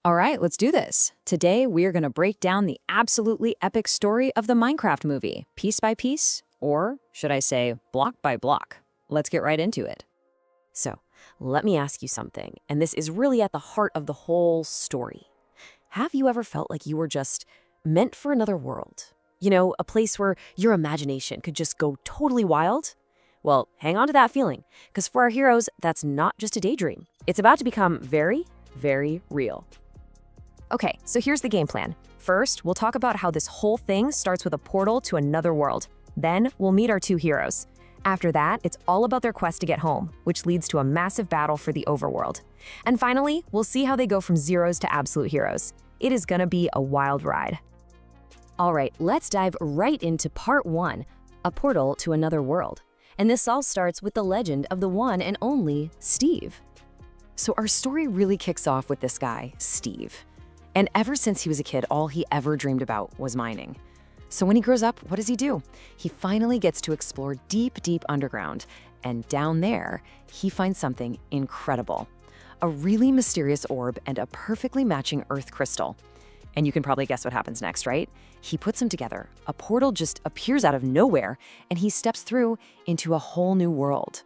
All right, let's do this. Today, we're going to break down the absolutely epic story of the Minecraft movie, piece by piece, or should I say, block by block. Let's get right into it. So, let me ask you something, and this is really at the heart of the whole story. Have you ever felt like you were just meant for another world? You know, a place where your imagination could just go totally wild? Well, hang on to that feeling, because for our heroes, that's not just a daydream. It's about to become very, very real. Okay, so here's the game plan. First, we'll talk about how this whole thing starts with a portal to another world. Then, we'll meet our two heroes. After that, it's all about their quest to get home, which leads to a massive battle for the overworld. And finally, we'll see how they go from zeros to absolute heroes. It is gonna be a wild ride. All right, let's dive right into part 1, a portal to another world. And this all starts with the legend of the one and only Steve. So our story really kicks off with this guy, Steve. And ever since he was a kid, all he ever dreamed about was mining. So when he grows up, what does he do? He finally gets to explore deep, deep underground. And down there, he finds something incredible. A really mysterious orb and a perfectly matching earth crystal. And you can probably guess what happens next, right? He puts them together. A portal just appears out of nowhere, and he steps through into a whole new world.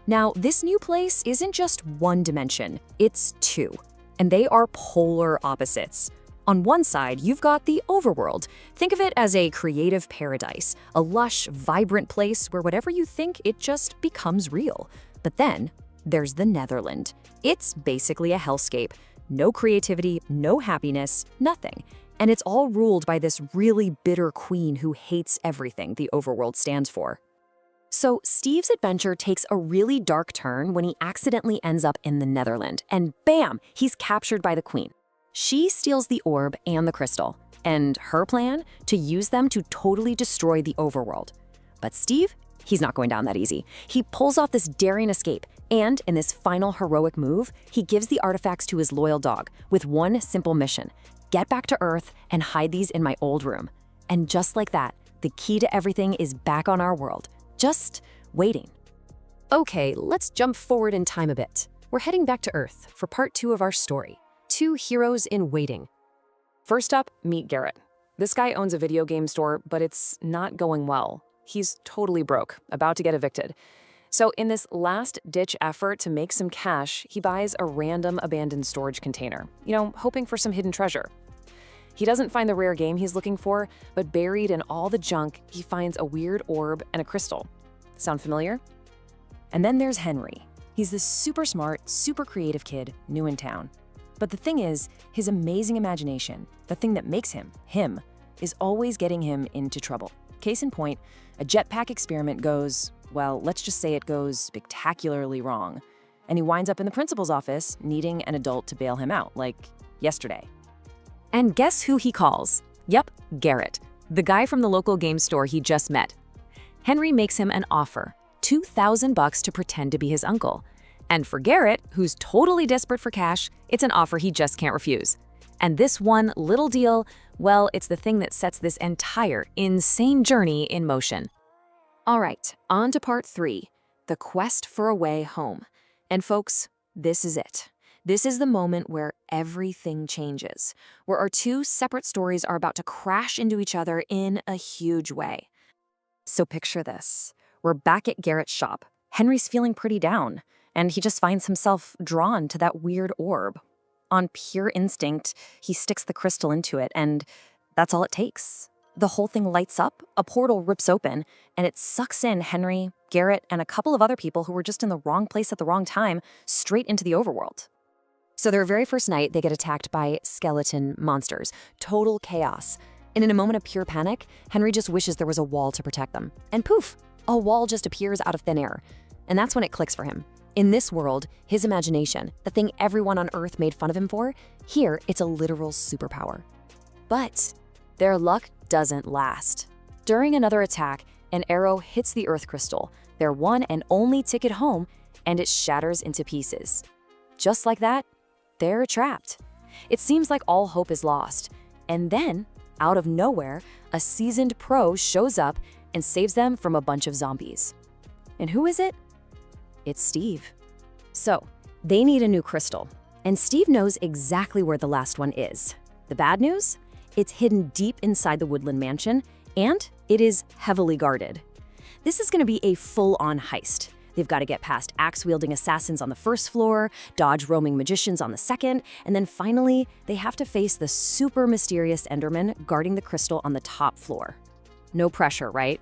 Now, this new place isn't just one dimension, it's two. And they are polar opposites. On one side, you've got the overworld. Think of it as a creative paradise, a lush, vibrant place where whatever you think, it just becomes real. But then, there's the Netherland. It's basically a hellscape. No creativity, no happiness, nothing. And it's all ruled by this really bitter queen who hates everything the overworld stands for. So Steve's adventure takes a really dark turn when he accidentally ends up in the Netherland, and bam, he's captured by the queen. She steals the orb and the crystal, and her plan? To use them to totally destroy the overworld. But Steve? He's not going down that easy. He pulls off this daring escape, and in this final heroic move, he gives the artifacts to his loyal dog with one simple mission: get back to Earth and hide these in my old room. And just like that, the key to everything is back on our world. Just waiting. Okay, let's jump forward in time a bit. We're heading back to Earth for part 2 of our story, Two Heroes in Waiting. First up, meet Garrett. This guy owns a video game store, but it's not going well. He's totally broke, about to get evicted. So in this last-ditch effort to make some cash, he buys a random abandoned storage container, hoping for some hidden treasure. He doesn't find the rare game he's looking for, but buried in all the junk, he finds a weird orb and a crystal. Sound familiar? And then there's Henry. He's this super smart, super creative kid, new in town. But the thing is, his amazing imagination, the thing that makes him, is always getting him into trouble. Case in point, a jetpack experiment goes, well, let's just say it goes spectacularly wrong. And he winds up in the principal's office needing an adult to bail him out, like yesterday. And guess who he calls? Yep, Garrett, the guy from the local game store he just met. Henry makes him an offer, $2,000 to pretend to be his uncle. And for Garrett, who's totally desperate for cash, it's an offer he just can't refuse. And this one little deal, well, it's the thing that sets this entire insane journey in motion. All right, on to part 3, the quest for a way home. And folks, this is it. This is the moment where everything changes, where our two separate stories are about to crash into each other in a huge way. So picture this. We're back at Garrett's shop. Henry's feeling pretty down, and he just finds himself drawn to that weird orb. On pure instinct, he sticks the crystal into it, and that's all it takes. The whole thing lights up, a portal rips open, and it sucks in Henry, Garrett, and a couple of other people who were just in the wrong place at the wrong time, straight into the overworld. So their very first night, they get attacked by skeleton monsters. Total chaos. And in a moment of pure panic, Henry just wishes there was a wall to protect them. And poof, a wall just appears out of thin air. And that's when it clicks for him. In this world, his imagination, the thing everyone on Earth made fun of him for, here it's a literal superpower. But their luck doesn't last. During another attack, an arrow hits the Earth crystal, their one and only ticket home, and it shatters into pieces. Just like that, they're trapped. It seems like all hope is lost. And then, out of nowhere, a seasoned pro shows up and saves them from a bunch of zombies. And who is it? It's Steve. So, they need a new crystal. And Steve knows exactly where the last one is. The bad news? It's hidden deep inside the Woodland Mansion, and it is heavily guarded. This is going to be a full-on heist. They've got to get past axe-wielding assassins on the first floor, dodge roaming magicians on the second, and then finally, they have to face the super mysterious Enderman guarding the crystal on the top floor. No pressure, right?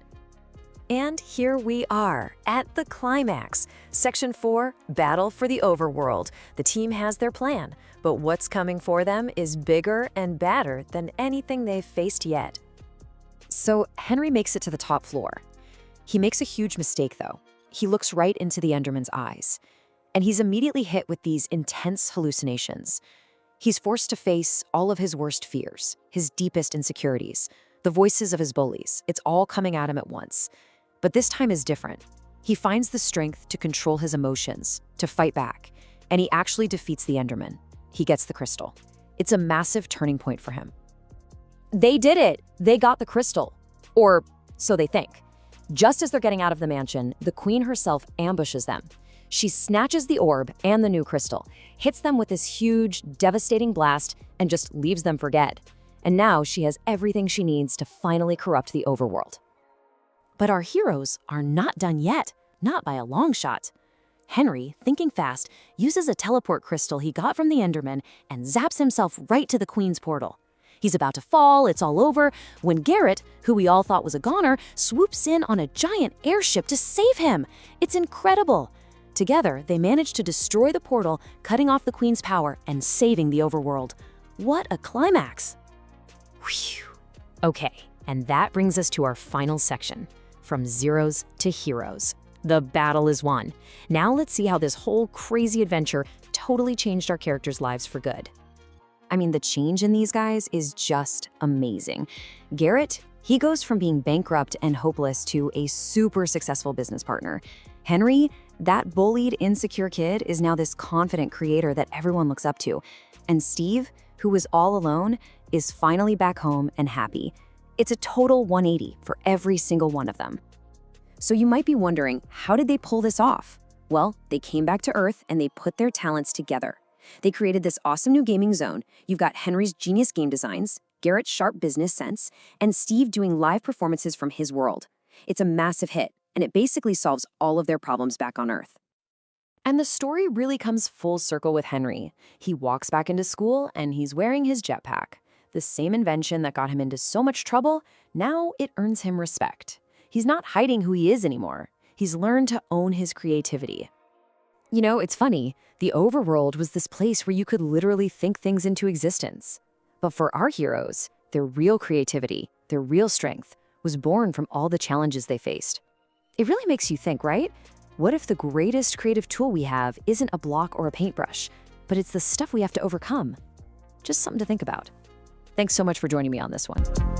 And here we are, at the climax. Section 4, Battle for the Overworld. The team has their plan, but what's coming for them is bigger and badder than anything they've faced yet. So Henry makes it to the top floor. He makes a huge mistake, though. He looks right into the Enderman's eyes, and he's immediately hit with these intense hallucinations. He's forced to face all of his worst fears, his deepest insecurities, the voices of his bullies. It's all coming at him at once. But this time is different. He finds the strength to control his emotions, to fight back, and he actually defeats the Enderman. He gets the crystal. It's a massive turning point for him. They did it! They got the crystal. Or so they think. Just as they're getting out of the mansion, the queen herself ambushes them. She snatches the orb and the new crystal, hits them with this huge, devastating blast, and just leaves them for dead. And now she has everything she needs to finally corrupt the overworld. But our heroes are not done yet, not by a long shot. Henry, thinking fast, uses a teleport crystal he got from the Enderman and zaps himself right to the queen's portal. He's about to fall, it's all over, when Garrett, who we all thought was a goner, swoops in on a giant airship to save him. It's incredible. Together, they manage to destroy the portal, cutting off the queen's power and saving the overworld. What a climax! Whew. Okay, and that brings us to our final section. From zeros to heroes. The battle is won. Now let's see how this whole crazy adventure totally changed our characters' lives for good. I mean, the change in these guys is just amazing. Garrett, he goes from being bankrupt and hopeless to a super successful business partner. Henry, that bullied, insecure kid, is now this confident creator that everyone looks up to. And Steve, who was all alone, is finally back home and happy. It's a total 180 for every single one of them. So you might be wondering, how did they pull this off? Well, they came back to Earth and they put their talents together. They created this awesome new gaming zone. You've got Henry's genius game designs, Garrett's sharp business sense, and Steve doing live performances from his world. It's a massive hit, and it basically solves all of their problems back on Earth. And the story really comes full circle with Henry. He walks back into school, and he's wearing his jetpack. The same invention that got him into so much trouble, now it earns him respect. He's not hiding who he is anymore. He's learned to own his creativity. You know, it's funny. The overworld was this place where you could literally think things into existence. But for our heroes, their real creativity, their real strength, was born from all the challenges they faced. It really makes you think, right? What if the greatest creative tool we have isn't a block or a paintbrush, but it's the stuff we have to overcome? Just something to think about. Thanks so much for joining me on this one.